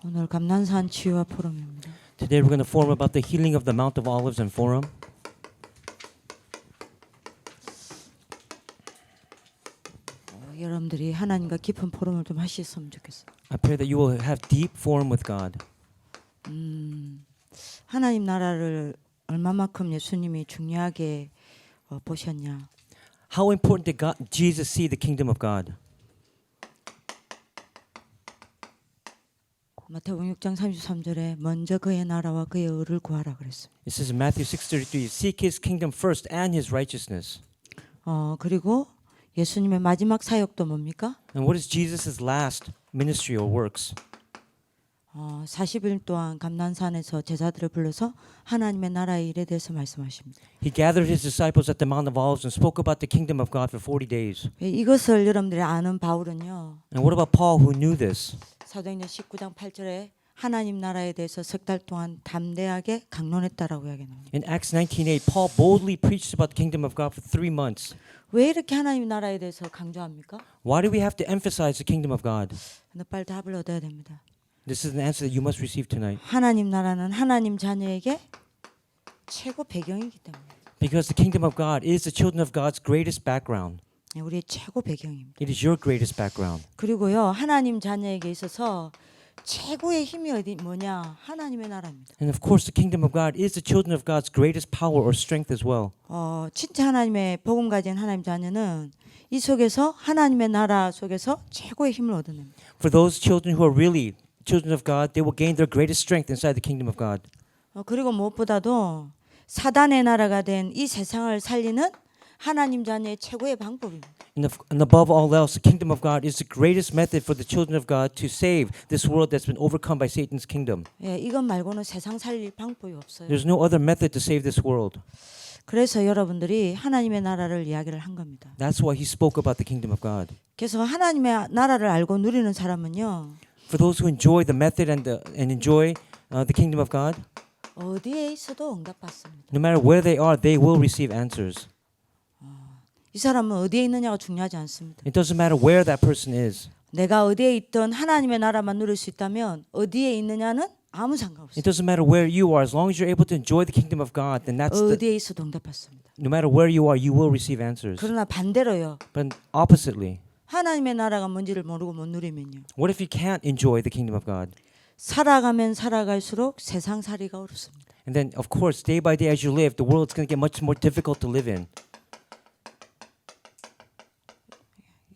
오늘 감난산 치유와 포럼입니다. Today we're going to forum about the healing of the Mount of Olives and Forum. 여러분들이 하나님과 깊은 포럼을 좀 하셨으면 좋겠어요. I pray that you will have deep forum with God. 하나님 나라를 얼마만큼 예수님이 중요하게 보셨냐. How important did Jesus see the kingdom of God? 마태복음 6장 33절에 먼저 그의 나라와 그의 의를 구하라 그랬어요. It says in Matthew 6:33, seek his kingdom first and his righteousness. 그리고 예수님의 마지막 사역도 뭡니까? And what is Jesus' last ministry or works? 40일 동안 감난산에서 제자들을 불러서 하나님의 나라의 일에 대해서 말씀하십니다. He gathered his disciples at the Mount of Olives and spoke about the kingdom of God for 40 days. 이것을 여러분들이 아는 바울은요. And what about Paul who knew this? 사도행전 19장 8절에 하나님 나라에 대해서 석 달 동안 담대하게 강론했다라고 이야기합니다. In Acts 19:8, Paul boldly preached about the kingdom of God for 3 months. 왜 이렇게 하나님 나라에 대해서 강조합니까? Why do we have to emphasize the kingdom of God? 근데 빨리 답을 얻어야 됩니다. This is an answer that you must receive tonight. 하나님 나라는 하나님 자녀에게 최고 배경이기 때문에. Because the kingdom of God is the children of God's greatest background. 우리의 최고 배경입니다. It is your greatest background. 그리고요 하나님 자녀에게 있어서 최고의 힘이 뭐냐? 하나님의 나라입니다. And of course, the kingdom of God is the children of God's greatest power or strength as well. 진짜 하나님의 복음 가진 하나님 자녀는 이 속에서 하나님의 나라 속에서 최고의 힘을 얻어냅니다. For those children who are really children of God, they will gain their greatest strength inside the kingdom of God. 그리고 무엇보다도 사단의 나라가 된 이 세상을 살리는 하나님 자녀의 최고의 방법입니다. And above all else, the kingdom of God is the greatest method for the children of God to save this world that's been overcome by Satan's kingdom. 이것 말고는 세상 살릴 방법이 없어요. There's no other method to save this world. 그래서 여러분들이 하나님의 나라를 이야기를 한 겁니다. That's why he spoke about the kingdom of God. 그래서 하나님의 나라를 알고 누리는 사람은요. For those who enjoy the method and enjoy the kingdom of God, 어디에 있어도 응답받습니다. no matter where they are, they will receive answers. 이 사람은 어디에 있느냐가 중요하지 않습니다. It doesn't matter where that person is. 내가 어디에 있든 하나님의 나라만 누릴 수 있다면 어디에 있느냐는 아무 It 상관없어요. doesn't matter where you are. As long as you're able to enjoy the kingdom of God, then that's 어디에 있어도 응답받습니다. no matter where you are, you will receive answers. 그러나 반대로요. But oppositely, 하나님의 나라가 뭔지를 모르고 못 누리면요. what if you can't enjoy the kingdom of God? 살아가면 살아갈수록 세상 살이가 어렵습니다. And then, of course, day by day as you live, the world's going to get much more difficult to live in.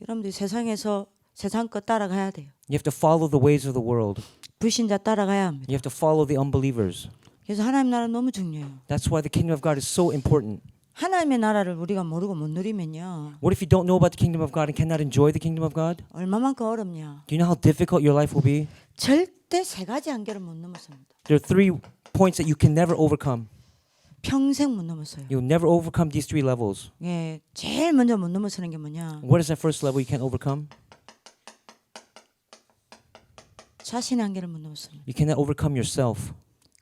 여러분들이 세상에서 세상 것 따라가야 돼요. You have to follow the ways of the world. 불신자 따라가야 합니다. You have to follow the unbelievers. 그래서 하나님 나라는 너무 중요해요. That's why the kingdom of God is so important. 하나님의 나라를 우리가 모르고 못 누리면요. What if you don't know about the kingdom of God and cannot enjoy the kingdom of God? 얼마만큼 어렵냐. Do you know how difficult your life will be? 절대 세 가지 한계를 못 넘었습니다. There are 3 points that you can never overcome. 평생 못 넘었어요. You'll never overcome these 3 levels. 제일 먼저 못 넘어서는 게 뭐냐? What is that first level you can't overcome? 자신의 한계를 못 넘었습니다. You cannot overcome yourself.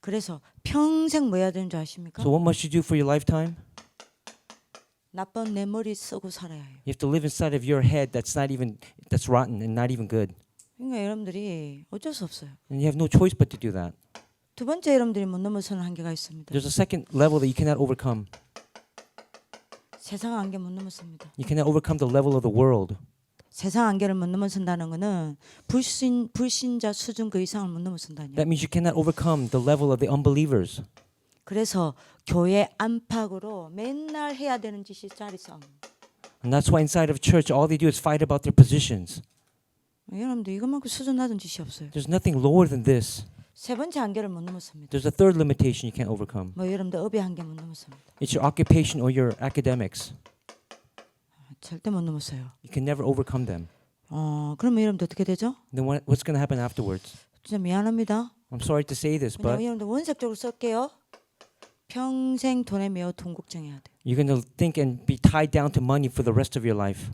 그래서 평생 뭐 해야 되는 줄 아십니까? So what must you do for your lifetime? 나쁜 내 머리 쓰고 살아야 해요. You have to live inside of your head that's rotten and not even good. 그러니까 여러분들이 어쩔 수 없어요. And you have no choice but to do that. 두 번째 여러분들이 못 넘어서는 한계가 있습니다. There's a second level that you cannot overcome. 세상 한계 못 넘었습니다. You cannot overcome the level of the world. 세상 한계를 못 넘어선다는 것은 불신자 수준 그 이상을 못 넘어선다는 That means you cannot overcome the level of the unbelievers. 그래서 교회 안팎으로 맨날 해야 되는 짓이 자리 싸움. And that's why inside of church, all they do is fight about their positions. 여러분들 이것만큼 수준 낮은 짓이 없어요. There's nothing lower than this. 세 번째 한계를 못 넘었습니다. There's a third limitation you can't overcome. 여러분들 업의 한계 못 넘었습니다. It's your occupation or your academics. 절대 못 넘었어요. You can never overcome them. 그러면 여러분들 어떻게 되죠? Then what's going to happen afterwards? 진짜 미안합니다. I'm sorry to say this, 그냥 but 여러분들 원색적으로 쓸게요. 평생 돈에 매어 돈 걱정해야 돼요. you're going to think and be tied down to money for the rest of your life.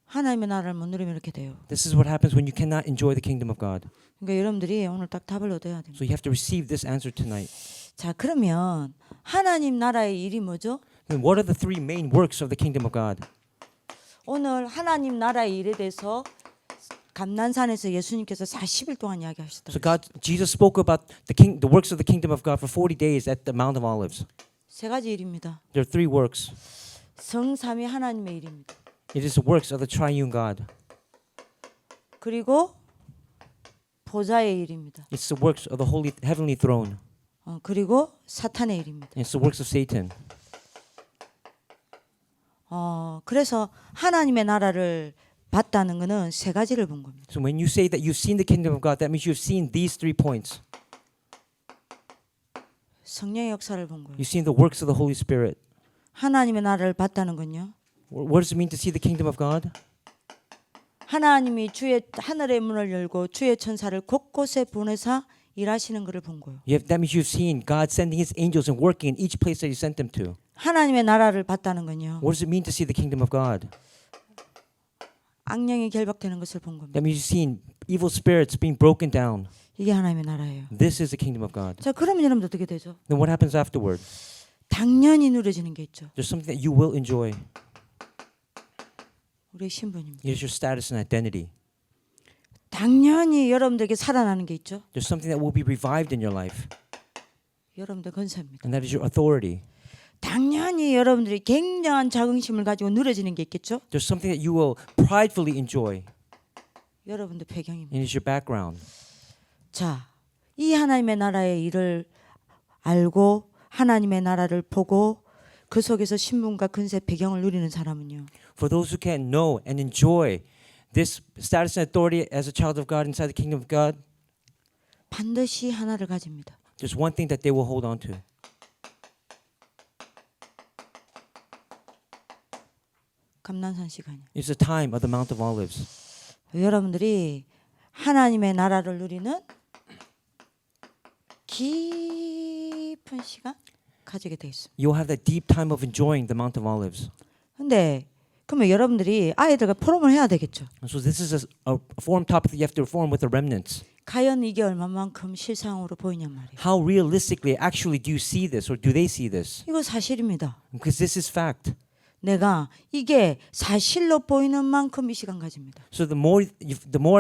하나님의 나라를 못 누리면 이렇게 돼요. This is what happens when you cannot enjoy the kingdom of God. 그러니까 여러분들이 오늘 딱 답을 얻어야 됩니다. So you have to receive this answer tonight. 자, 그러면 하나님 나라의 일이 뭐죠? Then what are the 3 main works of the kingdom of God? 오늘 하나님 나라의 일에 대해서 감난산에서 예수님께서 40일 동안 So 이야기하시더라고요. Jesus spoke about the works of the kingdom of God for 40 days at the Mount of Olives. 세 가지 일입니다. There are three works. 성삼위 하나님의 일입니다. It is the works of the triune God. 그리고 보좌의 일입니다. It's the works of the holy heavenly throne. 그리고 사탄의 일입니다. It's the works of Satan. 그래서 하나님의 나라를 봤다는 것은 세 가지를 본 겁니다. So when you say that you've seen the kingdom of God, that means you've seen these 3 points. 성령의 역사를 본 거예요. You've seen the works of the Holy Spirit. 하나님의 나라를 봤다는 건요. What does it mean to see the kingdom of God? 하나님이 주의 하늘의 문을 열고 주의 천사를 곳곳에 보내사 일하시는 것을 본 거예요. That means you've seen God sending His angels and working in each place that He sent them to. 하나님의 나라를 봤다는 건요. What does it mean to see the kingdom of God? 악령이 결박되는 것을 본 겁니다. That means you've seen evil spirits being broken down. 이게 하나님의 나라예요. This is the kingdom of God. 자, 그러면 여러분 어떻게 되죠? Then what happens afterward? 당연히 누려지는 게 있죠. There's something that you will enjoy. 우리의 신분입니다. It is your status and identity. 당연히 여러분들에게 살아나는 게 있죠. There's something that will be revived in your life, 여러분들 권세입니다. and that is your authority. 당연히 여러분들이 굉장한 자긍심을 가지고 누려지는 게 있겠죠. There's something that you will pridefully enjoy, 여러분들 배경입니다. and it is your background. 자, 이 하나님의 나라의 일을 알고 하나님의 나라를 보고 그 속에서 신분과 근세 배경을 누리는 사람은요. For those who can know and enjoy this status and authority as a child of God inside the kingdom of God, 반드시 하나를 가집니다. there's one thing that they will hold on to. 감난산 시간이요. It's the time of the Mount of Olives. 여러분들이 하나님의 나라를 누리는 깊은 시간 가지게 돼 있습니다. You'll have that deep time of enjoying the Mount of Olives. 근데 그러면 여러분들이 아이들과 포럼을 해야 되겠죠. And so this is a forum topic that you have to reform with the remnants. 과연 이게 얼마만큼 실상으로 보이냔 말이에요. How realistically actually do you see this, or do they see this? 이거 사실입니다. Because this is fact. 내가 이게 사실로 보이는 만큼 이 시간 가집니다. So the more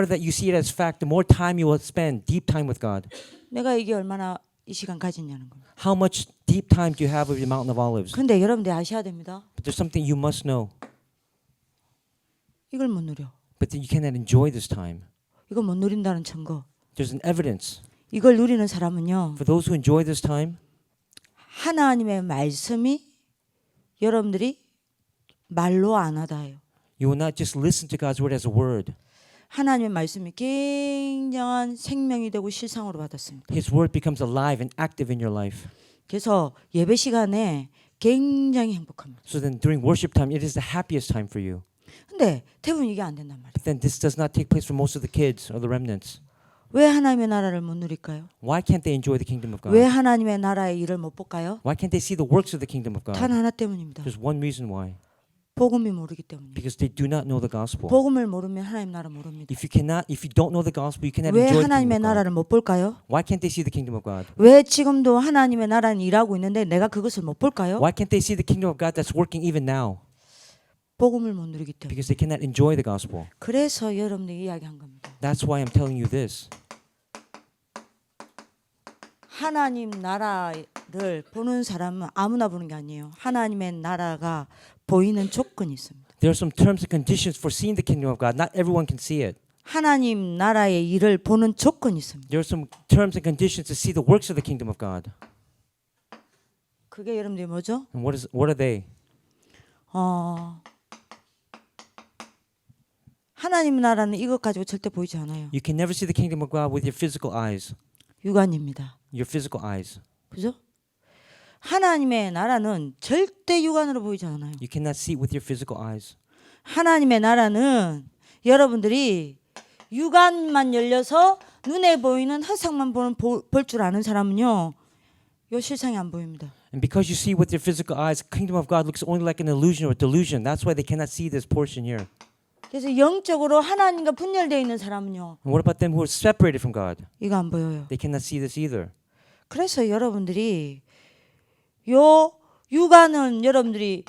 that you see it as fact, the more time you will spend deep time with God. 내가 이게 얼마나 이 시간 가지냐는 겁니다. How much deep time do you have with the Mountain of Olives? 근데 여러분들 아셔야 됩니다. But there's something you must know. 이걸 못 누려. But you cannot enjoy this time. 이걸 못 누린다는 증거. There's an evidence. 이걸 누리는 사람은요. For those who enjoy this time, 하나님의 말씀이 여러분들이 말로 안 하다요. you will not just listen to God's word as a word. 하나님의 말씀이 굉장한 생명이 되고 실상으로 받았습니다. His word becomes alive and active in your life. 그래서 예배 시간에 굉장히 행복합니다. So then during worship time, it is the happiest time for you. 근데 대부분 이게 안 된단 말이에요. But then this does not take place for most of the kids or the remnants. 왜 하나님의 나라를 못 누릴까요? Why can't they enjoy the kingdom of God? 왜 하나님의 나라의 일을 못 볼까요? Why can't they see the works of the kingdom of God? 단 하나 때문입니다. There's one reason why. 복음이 모르기 때문입니다. Because they do not know the gospel. 복음을 모르면 하나님 나라 모릅니다. If you don't know the gospel, you cannot 왜 enjoy the kingdom 하나님의 of God. 나라를 못 볼까요? Why can't they see the kingdom of God? 왜 지금도 하나님의 나라는 일하고 있는데 내가 그것을 못 볼까요? Why can't they see the kingdom of God that's working even now? 복음을 못 누리기 때문에. Because they cannot enjoy the gospel. 그래서 여러분들이 이야기한 겁니다. That's why I'm telling you this. 하나님 나라를 보는 사람은 아무나 보는 게 아니에요. 하나님의 나라가 보이는 조건이 있습니다. There are some terms and conditions for seeing the kingdom of God. Not everyone can see it. 하나님 나라의 일을 보는 조건이 있습니다. There are some terms and conditions to see the works of the kingdom of God. 그게 여러분들이 뭐죠? And what are they? 하나님 나라는 이것 가지고 절대 보이지 않아요. You can never see the kingdom of God with your physical eyes. 육안입니다. Your physical eyes. 그죠? 하나님의 나라는 절대 육안으로 보이지 않아요. You cannot see it with your physical eyes. 하나님의 나라는 여러분들이 육안만 열려서 눈에 보이는 허상만 볼 줄 아는 사람은요. 요 실상이 안 보입니다. And because you see with your physical eyes, the kingdom of God looks only like an illusion or a delusion. That's why they cannot see this portion here. 그래서 영적으로 하나님과 분열되어 있는 사람은요. And what about them who are separated from God? 이거 안 보여요. They cannot see this either. 그래서 여러분들이 요 육안은 여러분들이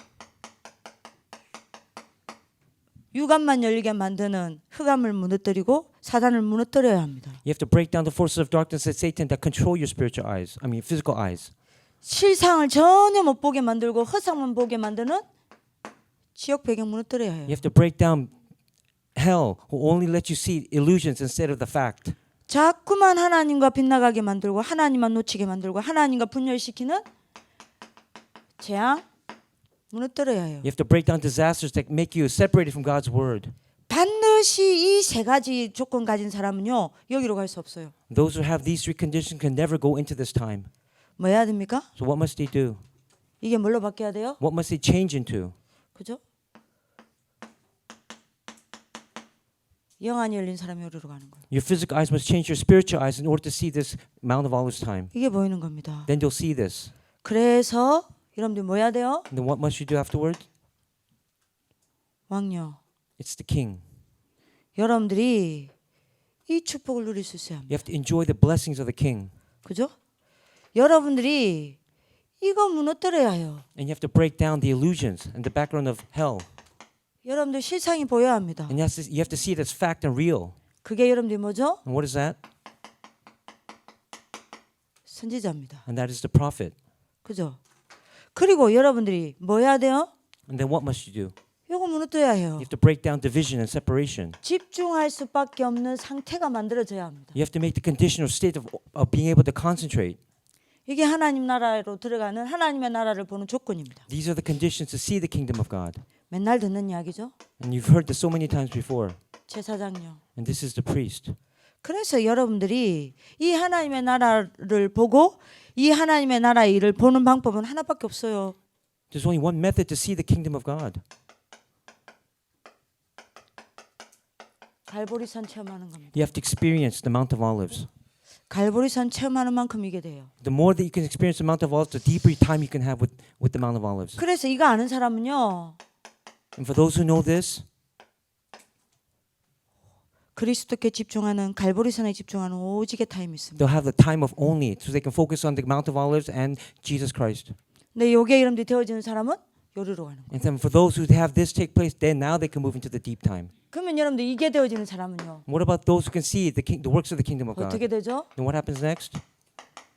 유관만 열리게 만드는 흑암을 무너뜨리고 사단을 무너뜨려야 합니다. You have to break down the forces of darkness that Satan that control your spiritual eyes. I mean, physical eyes. 실상을 전혀 못 보게 만들고 허상만 보게 만드는 지옥 배경 무너뜨려야 해요. You have to break down hell, who only let you see illusions instead of the fact. 자꾸만 하나님과 빗나가게 만들고 하나님만 놓치게 만들고 하나님과 분열시키는 재앙 무너뜨려야 해요. You have to break down disasters that make you separated from God's word. 반드시 이 세 가지 조건 가진 사람은요 여기로 갈 수 없어요. Those who have these three conditions can never go into this time. 뭐 해야 됩니까? So what must they do? 이게 뭘로 바뀌어야 돼요? What must they change into? 그죠? 영안이 열린 사람이 여기로 가는 거예요. Your physical eyes must change your spiritual eyes in order to see this Mount of Olives time. 이게 보이는 겁니다. Then you'll see this. 그래서 여러분들 뭐 해야 돼요? And then what must you do afterward? 왕녀. It's the king. 여러분들이 이 축복을 누릴 수 있어야 합니다. You have to enjoy the blessings of the king. 그죠? 여러분들이 이거 무너뜨려야 해요. And you have to break down the illusions and the background of hell. 여러분들 실상이 보여야 합니다. And you have to see it as fact and real. 그게 여러분들이 뭐죠? And what is that? 선지자입니다. And that is the prophet. 그죠? 그리고 여러분들이 뭐 해야 돼요? And then what must you do? 이거 무너뜨려야 해요. You have to break down division and separation. 집중할 수밖에 없는 상태가 만들어져야 합니다. You have to make the condition or state of being able to concentrate. 이게 하나님 나라로 들어가는 하나님의 나라를 보는 조건입니다. These are the conditions to see the kingdom of God. 맨날 듣는 이야기죠. And you've heard this so many times before. 제사장요. And this is the priest. 그래서 여러분들이 이 하나님의 나라를 보고 이 하나님의 나라의 일을 보는 방법은 하나밖에 없어요. There's only one method to see the kingdom of God. 갈보리산 체험하는 겁니다. You have to experience the Mount of Olives. 갈보리산 체험하는 만큼 이게 돼요. The more that you can experience the Mount of Olives, the deeper time you can have with the Mount of Olives. 그래서 이거 아는 사람은요. And for those who know this, 그리스도께 집중하는 갈보리산에 집중하는 오직의 타임이 있습니다. they'll have the time of only, so they can focus on the Mount of Olives and Jesus Christ. 근데 요게 이름들이 되어지는 사람은 요리로 가는 거예요. And then for those who have this take place, then now they can move into the deep time. 그러면 여러분들 이게 되어지는 사람은요. What about those who can see the works of the kingdom of God? 어떻게 되죠? Then what happens next?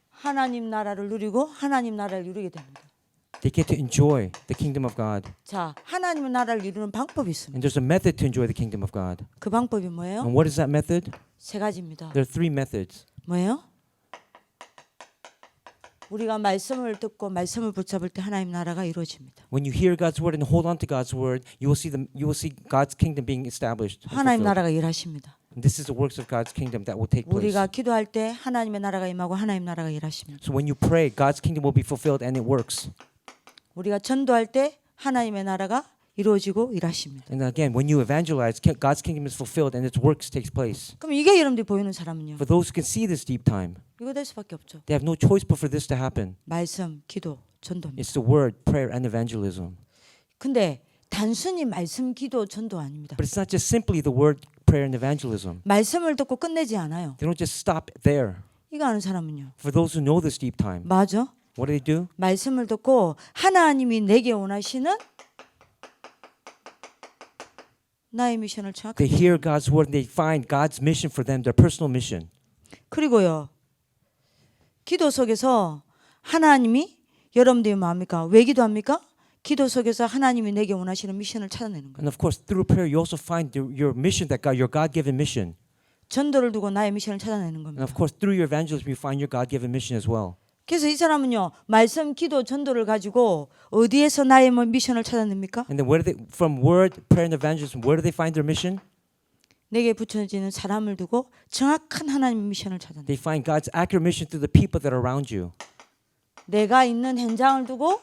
하나님 나라를 누리고 하나님 나라를 누리게 됩니다. They get to enjoy the kingdom of God. 자, 하나님의 나라를 이루는 방법이 있습니다. And there's a method to enjoy the kingdom of God. 그 방법이 뭐예요? And what is that method? 세 가지입니다. There are three methods. 뭐예요? 우리가 말씀을 듣고 말씀을 붙잡을 때 하나님 나라가 이루어집니다. When you hear God's word and hold on to God's word, you will see God's kingdom being established. and 하나님 fulfilled. 나라가 일하십니다. And this is the works of God's kingdom that will take place. 우리가 기도할 때 하나님의 나라가 임하고 하나님 나라가 일하십니다. So when you pray, God's kingdom will be fulfilled and it works. 우리가 전도할 때 하나님의 나라가 이루어지고 일하십니다. And again, when you evangelize, God's kingdom is fulfilled and its works takes place. 그럼 이게 여러분들이 보이는 사람은요. For those who can see this deep time, 이거 될 수밖에 없죠. they have no choice but for this to happen. 말씀, 기도, 전도입니다. It's the word, prayer, and evangelism. 근데 단순히 말씀, 기도, 전도 아닙니다. But it's not just simply the word, prayer, and evangelism. 말씀을 듣고 끝내지 않아요. They don't just stop there. 이거 아는 사람은요. For those who know this deep time, 맞아. what do? 말씀을 듣고 하나님이 내게 원하시는 나의 미션을 They 정확하게 hear God's word and they find God's mission for them, their personal mission. 그리고요. 기도 속에서 하나님이 여러분들이 뭐합니까? 왜 기도합니까? 기도 속에서 하나님이 내게 원하시는 미션을 찾아내는 거예요. And of course, through prayer, you also find your mission that God, your God-given mission. 전도를 두고 나의 미션을 찾아내는 And 겁니다. of course, through your evangelism, you find your God-given mission as well. 그래서 이 사람은요. 말씀, 기도, 전도를 가지고 어디에서 나의 미션을 찾아냅니까? And then from word, prayer, and evangelism, where do they find their mission? 내게 붙여지는 사람을 두고 정확한 하나님의 미션을 찾아내. They find God's accurate mission through the people that are around you. 내가 있는 현장을 두고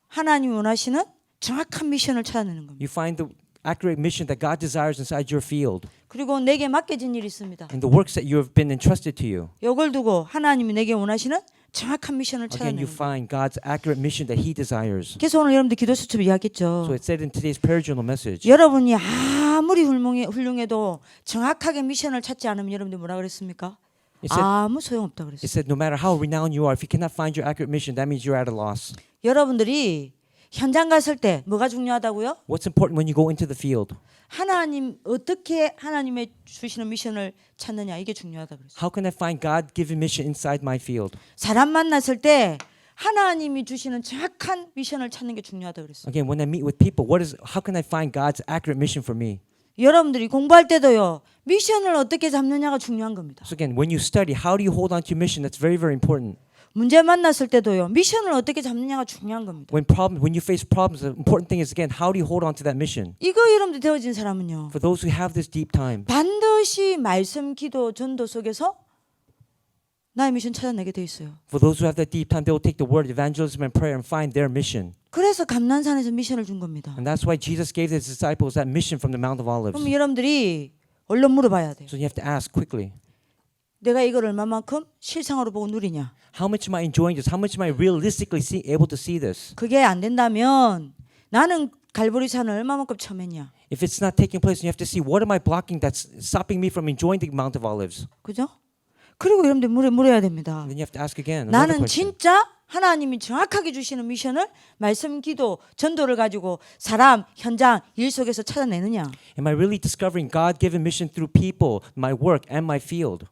하나님이 원하시는 정확한 미션을 찾아내는 겁니다. You find the accurate mission that God desires inside your field. 그리고 내게 맡겨진 일이 있습니다. And the works that you have been entrusted to you. 이걸 두고 하나님이 내게 원하시는 정확한 미션을 Again, you 찾아내는 거예요. find God's accurate mission that He desires. 그래서 오늘 여러분들 기도 수첩 이야기했죠. So it said in today's prayer journal message, 여러분이 아무리 훌륭해도 정확하게 미션을 찾지 않으면 여러분들 뭐라 그랬습니까? 아무 소용없다 it 그랬어요. said no matter how renowned you are, if you cannot find your accurate mission, that means you're at a loss. 여러분들이 현장 갔을 때 뭐가 중요하다고요? What's important when you go into the field? 하나님 어떻게 하나님의 주시는 미션을 찾느냐 이게 중요하다 그랬어요. How can I find God-given mission inside my field? 사람 만났을 때 하나님이 주시는 정확한 미션을 찾는 게 중요하다 그랬어요. Again, when I meet with people, how can I find God's accurate mission for me? 여러분들이 공부할 때도요. 미션을 어떻게 잡느냐가 중요한 겁니다. So again, when you study, how do you hold on to your mission? That's very, very important. 문제 만났을 때도요. 미션을 어떻게 잡느냐가 중요한 겁니다. When you face problems, the important thing is again, how do you hold on to that mission? 이거 여러분들 되어진 사람은요. For those who have this deep time, 반드시 말씀, 기도, 전도 속에서 나의 미션 찾아내게 돼 있어요. for those who have that deep time, they will take the word evangelism and prayer and find their mission. 그래서 감난산에서 미션을 준 겁니다. And that's why Jesus gave his disciples that mission from the Mount of Olives. 그럼 여러분들이 얼른 물어봐야 돼요. So you have to ask quickly, 내가 이걸 얼마만큼 실상으로 보고 누리냐. how much am I enjoying this? How much am I realistically able to see this? 그게 안 된다면 나는 갈보리산을 얼마만큼 처했냐. If it's not taking place, you have to see what am I blocking that's stopping me from enjoying the Mount of Olives. 그죠? 그리고 여러분들 물어야 됩니다. And then you have to ask again another 나는 question. 진짜 하나님이 정확하게 주시는 미션을 말씀, 기도, 전도를 가지고 사람, 현장, 일 속에서 찾아내느냐. Am I really discovering God-given mission through people, my work, and my field?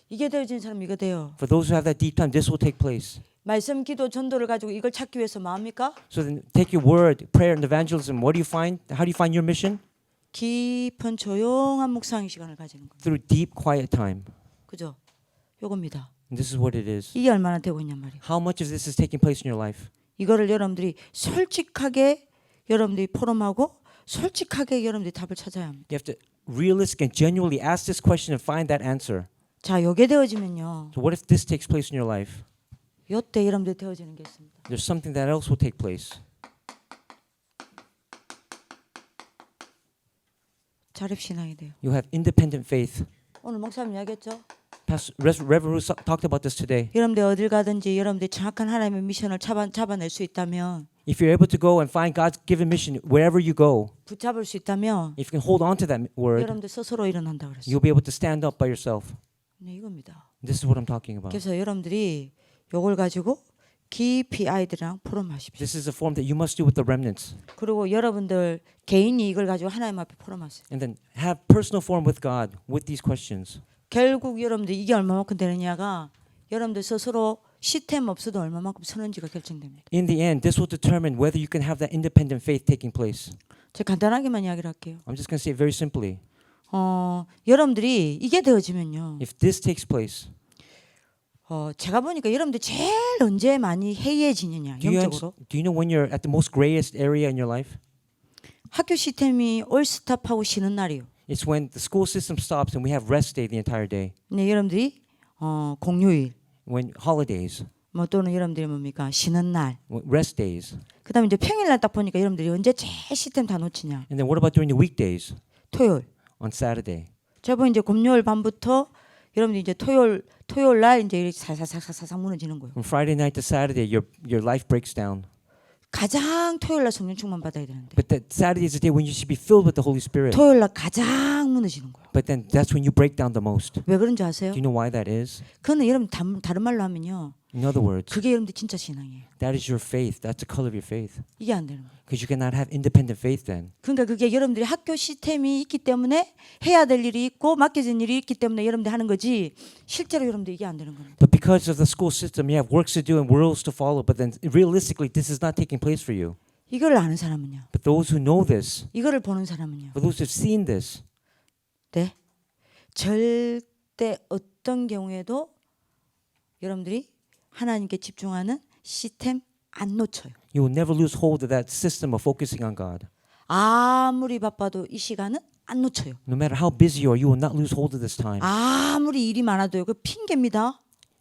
이게 되어진 사람 이거 돼요. For those who have that deep time, this will take place. 말씀, 기도, 전도를 가지고 이걸 찾기 위해서 뭐합니까? So then take your word, prayer, and evangelism. What do you find? How do you find your mission? 깊은 조용한 묵상의 시간을 가지는 겁니다. Through deep, quiet time. 그죠? 요겁니다. And this is what it is. 이게 얼마나 되고 있냔 말이에요. How much of this is taking place in your life? 이거를 여러분들이 솔직하게 여러분들이 포럼하고 솔직하게 여러분들이 답을 찾아야 합니다. You have to realistically and genuinely ask this question and find that answer. 자, 요게 되어지면요. So what if this takes place in your life? 요때 여러분들이 되어지는 게 있습니다. There's something that else will take place. 자립신앙이 돼요. You have independent faith. 오늘 목사님 이야기했죠? Reverend Ruth talked about this today. 여러분들 어딜 가든지 여러분들이 정확한 하나님의 미션을 잡아낼 수 있다면 If you're able to go and find God's given mission wherever you go, 붙잡을 수 있다면 if you can hold on to that word, 여러분들 스스로 일어난다 그랬어요. you'll be able to stand up by yourself. 네, 이겁니다. This is what I'm talking about. 그래서 여러분들이 요걸 가지고 깊이 아이들이랑 포럼하십시오. This is a form that you must do with the remnants. 그리고 여러분들 개인이 이걸 가지고 하나님 앞에 포럼하세요. And then have personal forum with God with these questions. 결국 여러분들 이게 얼마만큼 되느냐가 여러분들 스스로 시스템 없어도 얼마만큼 서는지가 결정됩니다. In the end, this will determine whether you can have that independent faith taking place. 제가 간단하게만 이야기를 할게요. I'm just going to say it very simply. 여러분들이 이게 되어지면요. If this takes place, 제가 보니까 여러분들 제일 언제 많이 해이해지느냐 영적으로. do you know when you're at the most grayest area in your life? 학교 시스템이 올스탑하고 쉬는 날이요. It's when the school system stops and we have rest day the entire day. 네, 여러분들이 공휴일, When holidays, 뭐 또는 여러분들이 뭡니까 쉬는 날. rest days. 그다음에 이제 평일날 딱 보니까 여러분들이 언제 제일 시스템 다 놓치냐. And then what about during the weekdays? 토요일. On Saturday. 저번 이제 금요일 밤부터 여러분들이 이제 토요일 날 이제 이렇게 사사사사사 무너지는 거예요. From Friday night to Saturday, your life breaks down. 가장 토요일 날 성령 충만 받아야 되는데. But that Saturday is the day when you should be filled with the Holy Spirit. 토요일 날 가장 무너지는 거예요. But then that's when you break down the most. 왜 그런지 아세요? Do you know why that is? 그거는 여러분 다른 말로 하면요. In other words, 그게 여러분들 진짜 신앙이에요. that is your faith. That's the color of your faith. 이게 안 되는 거예요. Because you cannot have independent faith then. 그러니까 그게 여러분들이 학교 시스템이 있기 때문에 해야 될 일이 있고 맡겨진 일이 있기 때문에 여러분들이 하는 거지 실제로 여러분들 이게 안 되는 겁니다. But because of the school system, you have works to do and rules to follow. But then realistically, this is not taking place for you. 이걸 아는 사람은요. But those who know this, 이거를 보는 사람은요. for those who have seen this, 네. 절대 어떤 경우에도 여러분들이 하나님께 집중하는 시스템 안 놓쳐요. you will never lose hold of that system of focusing on God. 아무리 바빠도 이 시간은 안 놓쳐요. No matter how busy you are, you will not lose hold of this time. 아무리 일이 많아도요. 그 핑계입니다.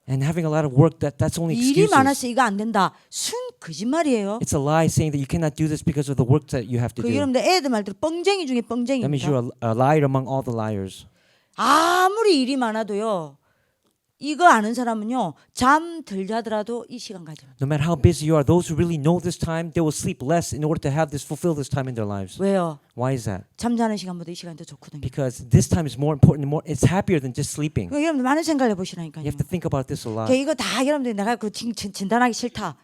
And having a lot of work, that's only 일이 excuses. 많아서 이거 안 된다. 순 거짓말이에요. It's a lie saying that you cannot do this because of the work that you have to 그 do. 여러분들 애들 말대로 뻥쟁이 중에 That means 뻥쟁이입니다. you're a liar among all the liars. 아무리 일이 많아도요. 이거 아는 사람은요. 잠 덜 자더라도 이 시간 가져요. No matter how busy you are, those who really know this time, they will sleep less in order to fulfill this time in their lives. 왜요? Why is that? 잠자는 시간보다 이 시간이 더 좋거든요. Because this time is more important and it's happier than just sleeping. 그 여러분들 많은 생각을 해보시라니까요. You have to think about this a lot. 이거 다 여러분들 내가 그 진단하기 싫다.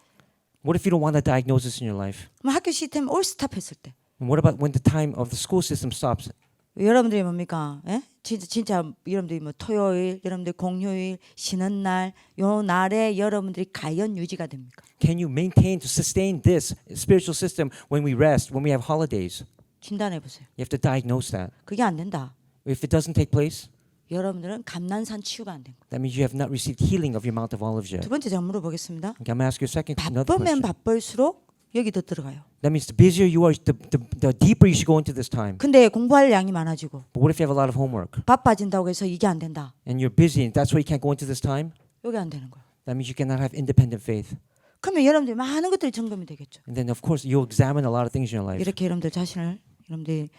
What if you don't want a diagnosis in your life? 그럼 학교 시스템 올 스탑했을 때 And what about when the time of the school system stops? 여러분들이 뭡니까? 예? 진짜 여러분들이 뭐 토요일, 여러분들 공휴일, 쉬는 날, 요 날에 여러분들이 과연 유지가 됩니까? Can you maintain to sustain this spiritual system when we rest, when we have holidays? 진단해 보세요. You have to diagnose that. 그게 안 된다. If it doesn't take place, 여러분들은 감난산 치유가 안 된 거예요. that means you have not received healing of your Mount of Olives yet. 두 번째 제가 물어보겠습니다. Okay, I'm going to ask you a second another 바쁘면 question. 바쁠수록 여기 더 들어가요. That means the busier you are, the deeper you should go into this time. 근데 공부할 양이 많아지고 But what if you have a lot of homework 바빠진다고 해서 이게 안 된다. and you're busy and that's why you can't go into this time? 여기 안 되는 거예요. That means you cannot have independent faith. 그러면 여러분들이 많은 것들이 점검이 되겠죠. And then of course you'll examine a lot of things in your life. 이렇게 여러분들 자신을 여러분들이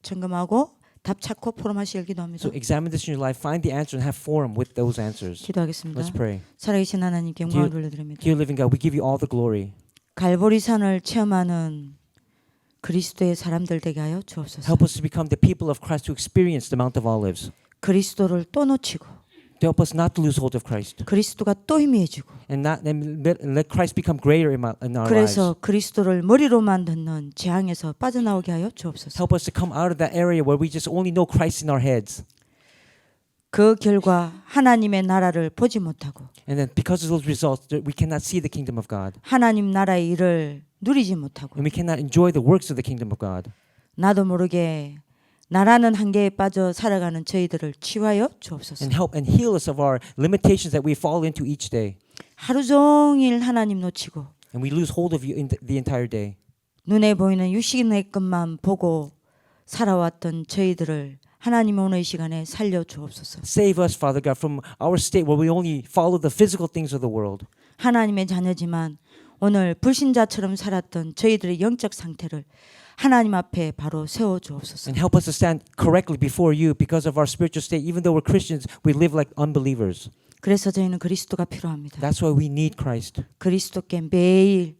점검하고 답 찾고 포럼하시길 기도합니다. So examine this in your life, find the answer and have forum with those answers. 기도하겠습니다. Let's pray. 살아계신 하나님께 영광을 돌려드립니다. Dear living God, we give you all the glory. 갈보리산을 체험하는 그리스도의 사람들 되게 하여 주옵소서. Help us to become the people of Christ who experience the Mount of Olives. 그리스도를 또 놓치고 Help us not to lose hold of Christ 그리스도가 또 희미해지고 and let Christ become greater in our lives. 그래서 그리스도를 머리로만 듣는 재앙에서 빠져나오게 하여 주옵소서. Help us to come out of that area where we just only know Christ in our heads. 그 결과 하나님의 나라를 보지 못하고 And then because of those results, we cannot see the kingdom of God. 하나님 나라의 일을 누리지 못하고 And we cannot enjoy the works of the kingdom of God. 나도 모르게 나라는 한계에 빠져 살아가는 저희들을 치유하여 주옵소서. And help and heal us of our limitations that we fall into each day. 하루 종일 하나님 놓치고 And we lose hold of you in the entire day. 눈에 보이는 육신의 것만 보고 살아왔던 저희들을 하나님 오늘 이 시간에 살려 주옵소서. Save us, Father God, from our state where we only follow the physical things of the world. 하나님의 자녀지만 오늘 불신자처럼 살았던 저희들의 영적 상태를 하나님 앞에 바로 세워 주옵소서. And help us to stand correctly before you because of our spiritual state. Even though we're Christians, we live like unbelievers. 그래서 저희는 그리스도가 필요합니다. That's why we need Christ. 그리스도께 매일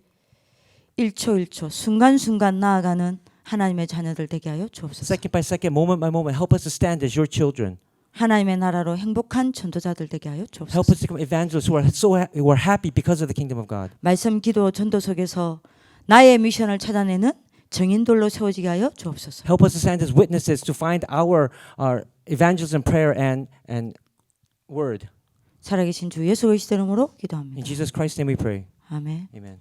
1초 1초 순간순간 나아가는 하나님의 자녀들 되게 하여 주옵소서. Second by second, moment by moment, help us to stand as your children. 하나님의 나라로 행복한 전도자들 되게 하여 Help 주옵소서. us to become evangelists who are happy because of the kingdom of God. 말씀 기도 전도 속에서 나의 미션을 찾아내는 정인돌로 세워지게 하여 주옵소서. Help us to stand as witnesses to find our evangelism, prayer, and word. 살아계신 주 예수 그리스도 이름으로 기도합니다. In Jesus Christ's name we pray. 아멘. Amen.